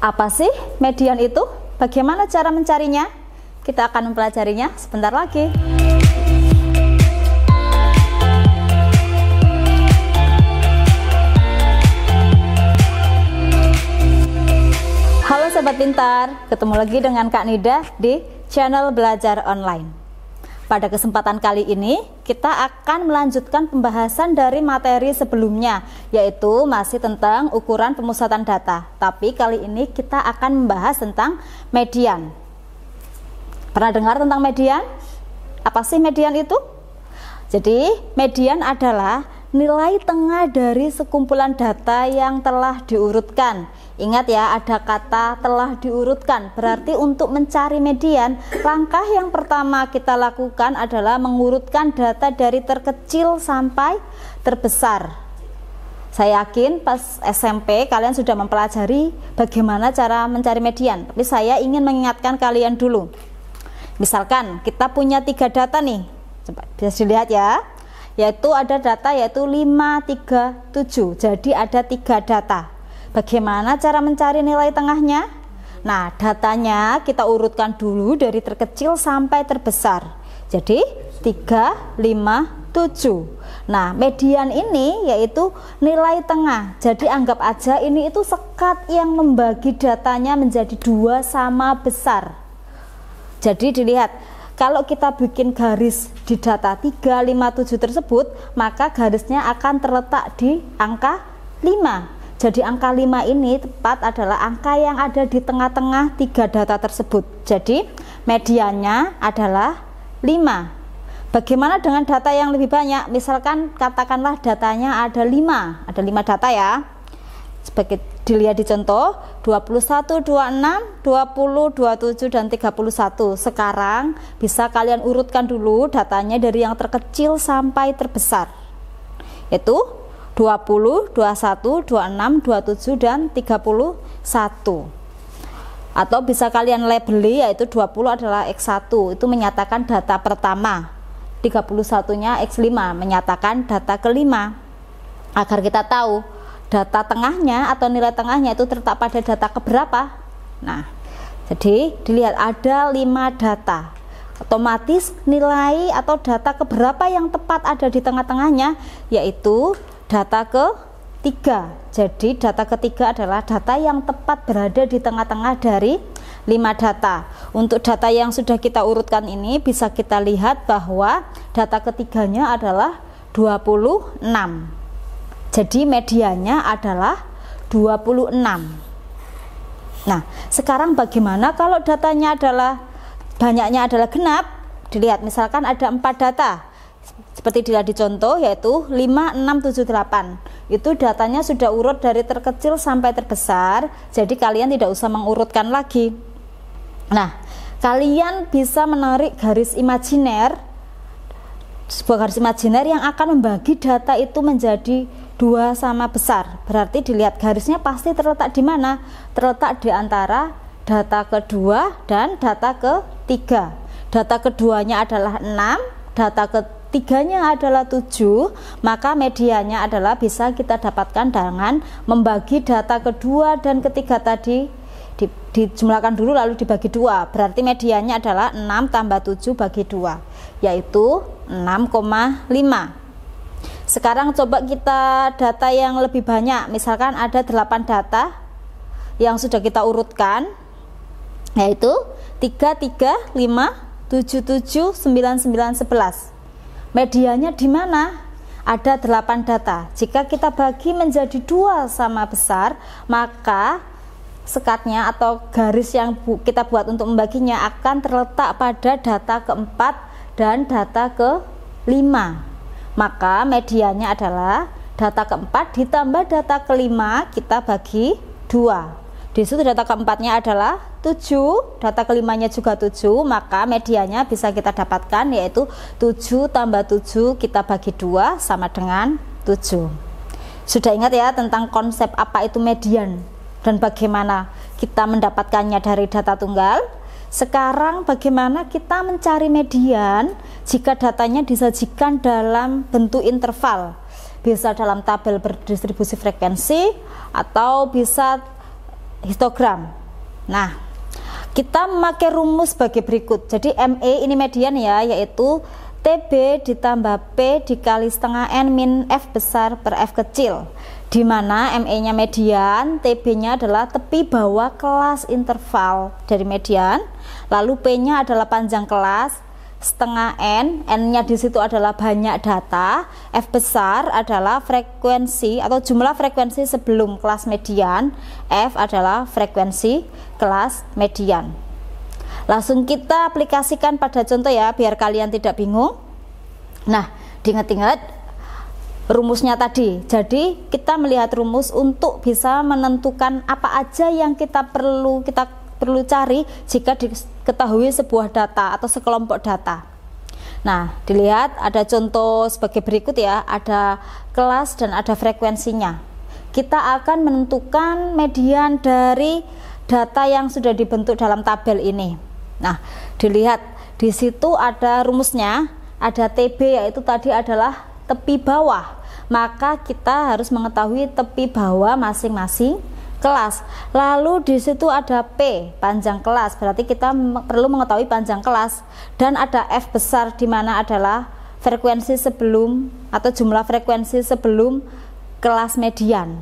Apa sih median itu? Bagaimana cara mencarinya? Kita akan mempelajarinya sebentar lagi. Halo Sobat Pintar, ketemu lagi dengan Kak Nida di channel Belajar Online. Pada kesempatan kali ini, kita akan melanjutkan pembahasan dari materi sebelumnya, yaitu masih tentang ukuran pemusatan data. Tapi kali ini kita akan membahas tentang median. Pernah dengar tentang median? Apa sih median itu? Jadi, median adalah nilai tengah dari sekumpulan data yang telah diurutkan. Ingat ya, ada kata telah diurutkan, berarti untuk mencari median, langkah yang pertama kita lakukan adalah mengurutkan data dari terkecil sampai terbesar. Saya yakin pas SMP kalian sudah mempelajari bagaimana cara mencari median, tapi saya ingin mengingatkan kalian dulu. Misalkan kita punya 3 data nih, coba bisa dilihat ya, yaitu ada data yaitu 5, 3, 7, jadi ada 3 data. Bagaimana cara mencari nilai tengahnya? Nah, datanya kita urutkan dulu dari terkecil sampai terbesar. Jadi 3, 5, 7. Nah, median ini yaitu nilai tengah. Jadi anggap aja ini itu sekat yang membagi datanya menjadi 2 sama besar. Jadi dilihat, kalau kita bikin garis di data 3, 5, 7 tersebut, maka garisnya akan terletak di angka 5. Jadi angka 5 ini tepat adalah angka yang ada di tengah-tengah 3 data tersebut. Jadi mediannya adalah 5. Bagaimana dengan data yang lebih banyak? Misalkan katakanlah datanya ada 5 data ya. Sebagai dilihat di contoh 21, 26, 20, 27 dan 31. Sekarang bisa kalian urutkan dulu datanya dari yang terkecil sampai terbesar, yaitu 20, 21, 26, 27 dan 31. Atau bisa kalian labeli, yaitu 20 adalah X1, itu menyatakan data pertama, 31-nya X5 menyatakan data kelima. Agar kita tahu data tengahnya atau nilai tengahnya itu terletak pada data keberapa. Nah, jadi dilihat ada 5 data, otomatis nilai atau data keberapa yang tepat ada di tengah-tengahnya, yaitu data ketiga. Jadi data ketiga adalah data yang tepat berada di tengah-tengah dari 5 data. Untuk data yang sudah kita urutkan ini bisa kita lihat bahwa data ketiganya adalah 26. Jadi mediannya adalah 26. Nah, sekarang bagaimana kalau datanya adalah banyaknya adalah genap? Dilihat misalkan ada 4 data. Seperti dilihat di contoh, yaitu 5, 6, 7, 8. Itu datanya sudah urut dari terkecil sampai terbesar. Jadi kalian tidak usah mengurutkan lagi. Nah, kalian bisa menarik garis imajiner, sebuah garis imajiner yang akan membagi data itu menjadi 2 sama besar. Berarti dilihat garisnya pasti terletak di mana? Terletak di antara data kedua dan data ketiga. Data keduanya adalah 6, data ketiganya adalah 7, maka mediannya adalah bisa kita dapatkan dengan membagi data kedua dan ketiga tadi dijumlahkan dulu lalu dibagi 2. Berarti mediannya adalah 6 tambah 7 bagi 2, yaitu 6,5. Sekarang coba kita data yang lebih banyak. Misalkan ada 8 data yang sudah kita urutkan, yaitu 3, 3, 5, 7, 7, 9, 9, 11. Medianya di mana? Ada 8 data. Jika kita bagi menjadi 2 sama besar, maka sekatnya atau garis yang kita buat untuk membaginya akan terletak pada data keempat dan data kelima. Maka mediannya adalah data keempat ditambah data kelima kita bagi 2. Di situ data keempatnya adalah 7, data kelimanya juga 7, maka mediannya bisa kita dapatkan yaitu 7 tambah 7 kita bagi 2 sama dengan 7. Sudah ingat ya tentang konsep apa itu median dan bagaimana kita mendapatkannya dari data tunggal? Sekarang bagaimana kita mencari median jika datanya disajikan dalam bentuk interval? Bisa dalam tabel berdistribusi frekuensi atau bisa histogram. Nah, kita memakai rumus sebagai berikut. Jadi ME ini median ya, yaitu TB ditambah P dikali setengah N min F besar per F kecil, di mana ME nya median, TB nya adalah tepi bawah kelas interval dari median, lalu P nya adalah panjang kelas, setengah N, N nya di situ adalah banyak data, F besar adalah frekuensi atau jumlah frekuensi sebelum kelas median, F adalah frekuensi kelas median. Langsung kita aplikasikan pada contoh ya, biar kalian tidak bingung. Nah, diingat-ingat rumusnya tadi. Jadi kita melihat rumus untuk bisa menentukan apa aja yang kita perlu cari jika diketahui sebuah data atau sekelompok data. Nah, dilihat ada contoh sebagai berikut ya, ada kelas dan ada frekuensinya. Kita akan menentukan median dari data yang sudah dibentuk dalam tabel ini. Nah, dilihat di situ ada rumusnya, ada TB, yaitu tadi adalah tepi bawah. Maka kita harus mengetahui tepi bawah masing-masing kelas. Lalu di situ ada P, panjang kelas, berarti kita perlu mengetahui panjang kelas. Dan ada F besar, di mana adalah frekuensi sebelum atau jumlah frekuensi sebelum kelas median.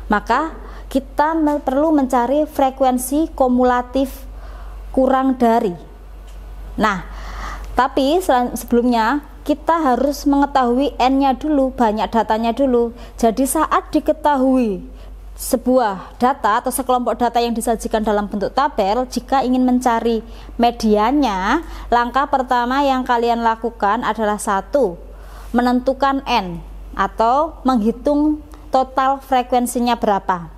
Maka kita perlu mencari frekuensi kumulatif kurang dari. Nah, tapi sebelumnya kita harus mengetahui N-nya dulu, banyak datanya dulu. Jadi saat diketahui sebuah data atau sekelompok data yang disajikan dalam bentuk tabel, jika ingin mencari mediannya, langkah pertama yang kalian lakukan adalah satu, menentukan N atau menghitung total frekuensinya berapa.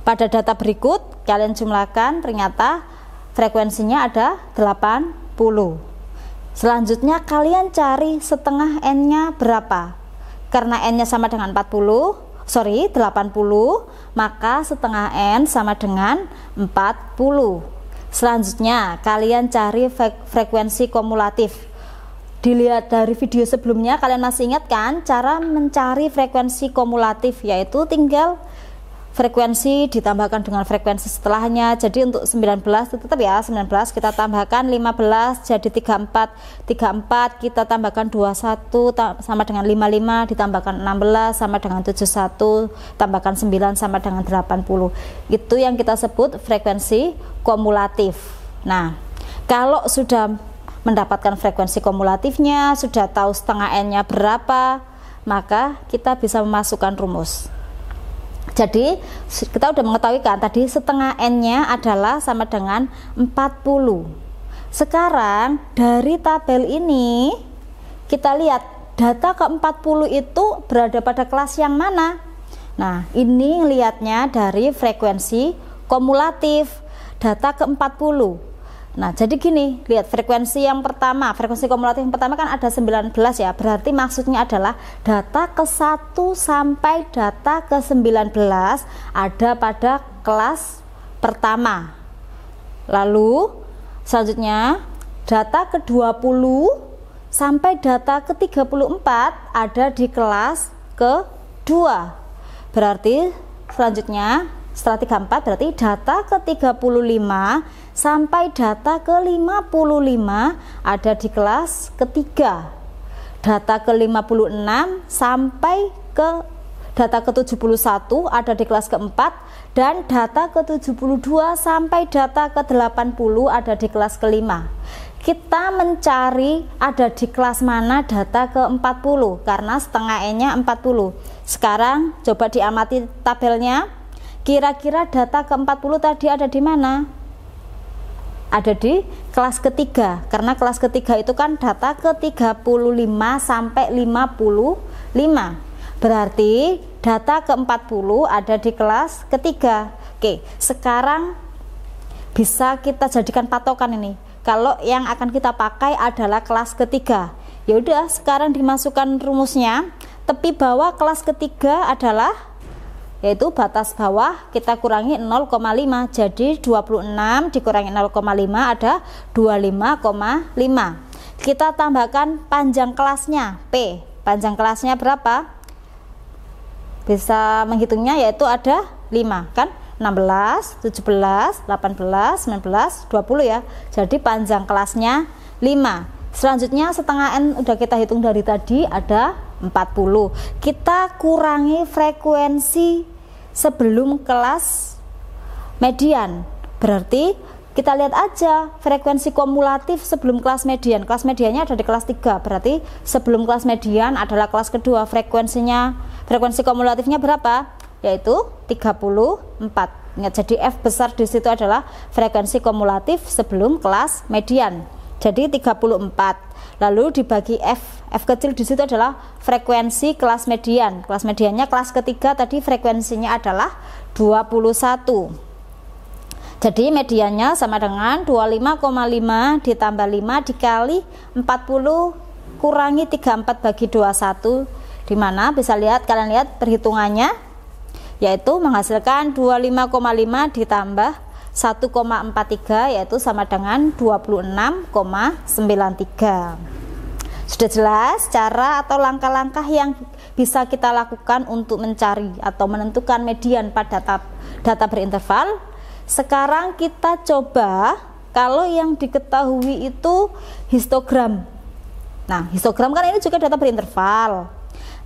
Pada data berikut kalian jumlahkan, ternyata frekuensinya ada 80. Selanjutnya kalian cari setengah N-nya berapa. Karena N-nya sama dengan 80, maka setengah N sama dengan 40. Selanjutnya kalian cari frekuensi kumulatif. Dilihat dari video sebelumnya, kalian masih ingat kan cara mencari frekuensi kumulatif, yaitu tinggal frekuensi ditambahkan dengan frekuensi setelahnya. Jadi untuk 19 tetap ya 19 kita tambahkan 15 jadi 34, 34 kita tambahkan 21 sama dengan 55, ditambahkan 16 sama dengan 71, tambahkan 9 sama dengan 80. Itu yang kita sebut frekuensi kumulatif. Nah, kalau sudah mendapatkan frekuensi kumulatifnya, sudah tahu setengah N-nya berapa, maka kita bisa memasukkan rumus. Jadi kita udah mengetahui kan tadi setengah N-nya adalah sama dengan 40. Sekarang dari tabel ini kita lihat data ke-40 itu berada pada kelas yang mana. Nah, ini ngelihatnya dari frekuensi kumulatif data ke-40. Nah, jadi gini, lihat frekuensi yang pertama, frekuensi kumulatif yang pertama kan ada 19 ya, berarti maksudnya adalah data ke-1 sampai data ke-19 ada pada kelas pertama. Lalu selanjutnya data ke-20 sampai data ke-34 ada di kelas kedua. Berarti selanjutnya setelah 34 berarti data ke-35 sampai data ke-55 ada di kelas ketiga. Data ke-56 sampai ke data ke-71 ada di kelas keempat, dan data ke-72 sampai data ke-80 ada di kelas kelima. Kita mencari ada di kelas mana data ke-40 karena setengah N-nya 40. Sekarang coba diamati tabelnya. Kira-kira data ke-40 tadi ada di mana? Ada di kelas ketiga, karena kelas ketiga itu kan data ke-35 sampai 55. Berarti data ke-40 ada di kelas ketiga. Oke, sekarang bisa kita jadikan patokan ini. Kalau yang akan kita pakai adalah kelas ketiga, ya udah sekarang dimasukkan rumusnya. Tepi bawah kelas ketiga adalah, yaitu batas bawah kita kurangi 0,5, jadi 26 dikurangi 0,5 ada 25,5. Kita tambahkan panjang kelasnya P, panjang kelasnya berapa? Bisa menghitungnya, yaitu ada 5 kan, 16, 17, 18, 19, 20 ya. Jadi panjang kelasnya 5. Selanjutnya setengah N udah kita hitung dari tadi, ada 40. Kita kurangi frekuensi sebelum kelas median. Berarti kita lihat aja frekuensi kumulatif sebelum kelas median. Kelas mediannya ada di kelas 3. Berarti sebelum kelas median adalah kelas kedua. Frekuensi kumulatifnya berapa? Yaitu 34. Jadi F besar di situ adalah frekuensi kumulatif sebelum kelas median. Jadi 34. Lalu dibagi F kecil di situ adalah frekuensi kelas median. Kelas mediannya kelas ketiga tadi frekuensinya adalah 21. Jadi mediannya sama dengan 25,5 ditambah 5 dikali 40 kurangi 34 bagi 21. Dimana bisa kalian lihat perhitungannya, yaitu menghasilkan 25,5 ditambah 1,43 yaitu sama dengan 26,93. Sudah jelas cara atau langkah-langkah yang bisa kita lakukan untuk mencari atau menentukan median pada data berinterval. Sekarang kita coba kalau yang diketahui itu histogram. Nah, histogram kan ini juga data berinterval.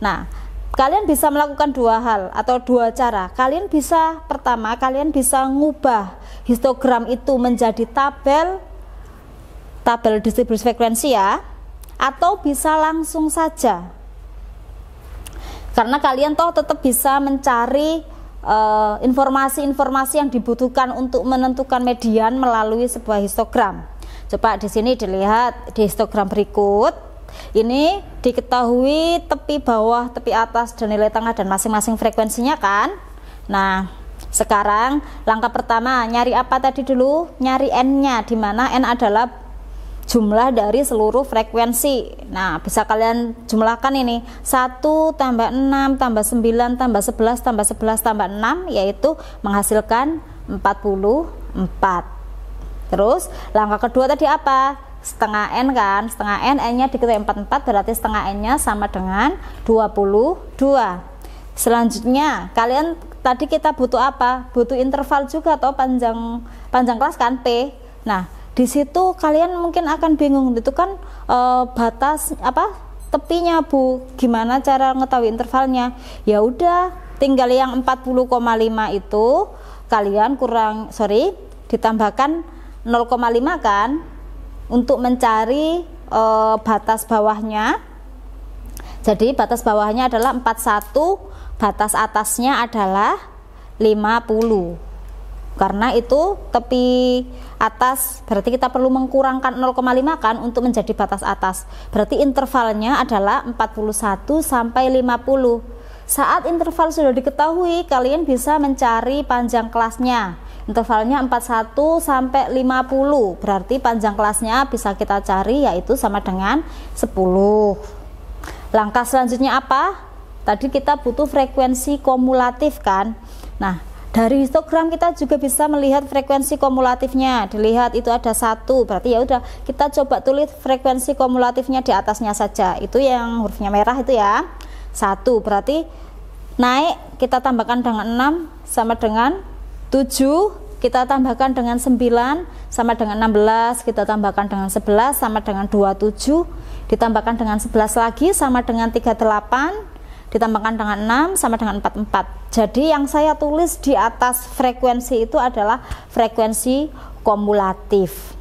Nah, kalian bisa melakukan dua hal atau dua cara. Pertama, kalian bisa ngubah histogram itu menjadi tabel distribusi frekuensi ya, atau bisa langsung saja. Karena kalian toh tetap bisa mencari informasi-informasi yang dibutuhkan untuk menentukan median melalui sebuah histogram. Coba di sini dilihat di histogram berikut. Ini diketahui tepi bawah, tepi atas, dan nilai tengah dan masing-masing frekuensinya kan. Nah, sekarang langkah pertama nyari apa tadi dulu? Nyari N-nya, di mana N adalah jumlah dari seluruh frekuensi. Nah, bisa kalian jumlahkan ini 1 tambah 6 tambah 9 tambah 11 tambah 11 tambah 6 yaitu menghasilkan 44. Terus langkah kedua tadi apa? Setengah N kan, setengah N, N-nya diketahui 44 berarti setengah N-nya sama dengan 22. Selanjutnya kalian tadi kita butuh apa? Butuh interval juga atau panjang kelas kan, P. Nah, di situ kalian mungkin akan bingung, itu kan batas apa? Tepinya, Bu. Gimana cara mengetahui intervalnya? Ya udah, tinggal yang 40,5 itu kalian ditambahkan 0,5 kan untuk mencari batas bawahnya. Jadi batas bawahnya adalah 41, batas atasnya adalah 50. Karena itu tepi atas, berarti kita perlu mengkurangkan 0,5 kan untuk menjadi batas atas. Berarti intervalnya adalah 41 sampai 50. Saat interval sudah diketahui, kalian bisa mencari panjang kelasnya. Intervalnya 41 sampai 50. Berarti panjang kelasnya bisa kita cari yaitu sama dengan 10. Langkah selanjutnya apa? Tadi kita butuh frekuensi kumulatif kan. Nah, dari histogram kita juga bisa melihat frekuensi kumulatifnya. Dilihat itu ada 1, berarti ya udah kita coba tulis frekuensi kumulatifnya di atasnya saja. Itu yang hurufnya merah itu ya. 1 berarti naik, kita tambahkan dengan 6 sama dengan 7, kita tambahkan dengan 9 sama dengan 16, kita tambahkan dengan 11 sama dengan 27, ditambahkan dengan 11 lagi sama dengan 38, ditambahkan dengan 6 sama dengan 44. Jadi yang saya tulis di atas frekuensi itu adalah frekuensi kumulatif.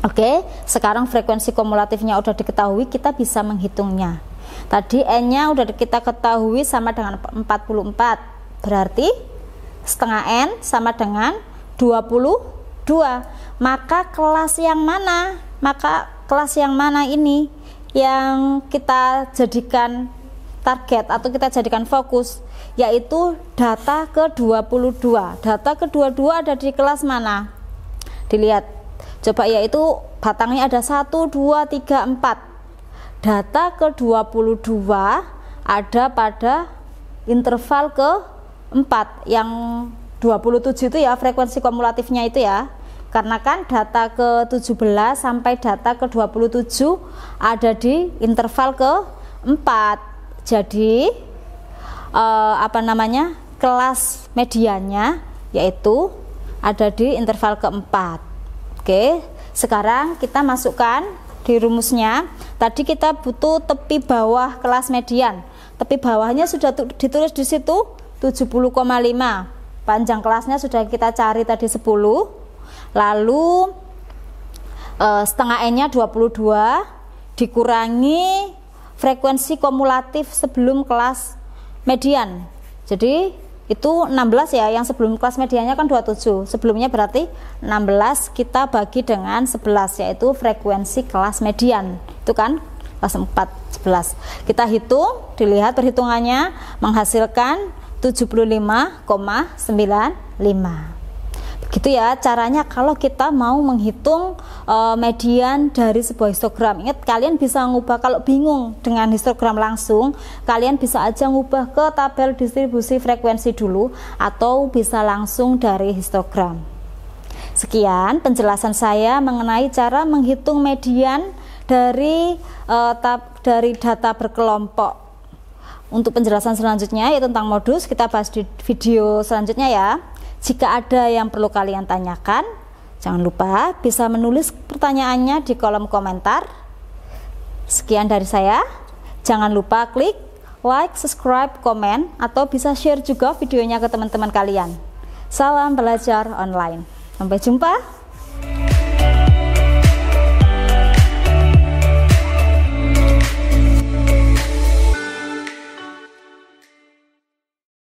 Oke, sekarang frekuensi kumulatifnya udah diketahui, kita bisa menghitungnya. Tadi N-nya udah kita ketahui sama dengan 44. Berarti setengah N sama dengan 22. Maka kelas yang mana? Ini yang kita jadikan target atau kita jadikan fokus, yaitu data ke-22. Data ke-22 ada di kelas mana? Dilihat. Coba, yaitu batangnya ada 1, 2, 3, 4. Data ke-22 ada pada interval ke-4 yang 27 itu ya, frekuensi kumulatifnya itu ya. Karena kan data ke-17 sampai data ke-27 ada di interval ke-4. Jadi kelas mediannya yaitu ada di interval keempat. Oke, sekarang kita masukkan di rumusnya. Tadi kita butuh tepi bawah kelas median. Tepi bawahnya sudah ditulis di situ 70,5. Panjang kelasnya sudah kita cari tadi 10. Lalu setengah N-nya 22 dikurangi frekuensi kumulatif sebelum kelas median. Jadi itu 16 ya, yang sebelum kelas mediannya kan 27. Sebelumnya berarti 16 kita bagi dengan 11, yaitu frekuensi kelas median. Itu kan kelas 4, 11. Kita hitung, dilihat perhitungannya menghasilkan 75,95. Begitu ya caranya kalau kita mau menghitung median dari sebuah histogram. Ingat, kalian bisa ngubah, kalau bingung dengan histogram langsung, kalian bisa aja ngubah ke tabel distribusi frekuensi dulu, atau bisa langsung dari histogram. Sekian penjelasan saya mengenai cara menghitung median dari data berkelompok. Untuk penjelasan selanjutnya yaitu tentang modus, kita bahas di video selanjutnya ya. Jika ada yang perlu kalian tanyakan, jangan lupa bisa menulis pertanyaannya di kolom komentar. Sekian dari saya. Jangan lupa klik like, subscribe, komen, atau bisa share juga videonya ke teman-teman kalian. Salam belajar online. Sampai jumpa.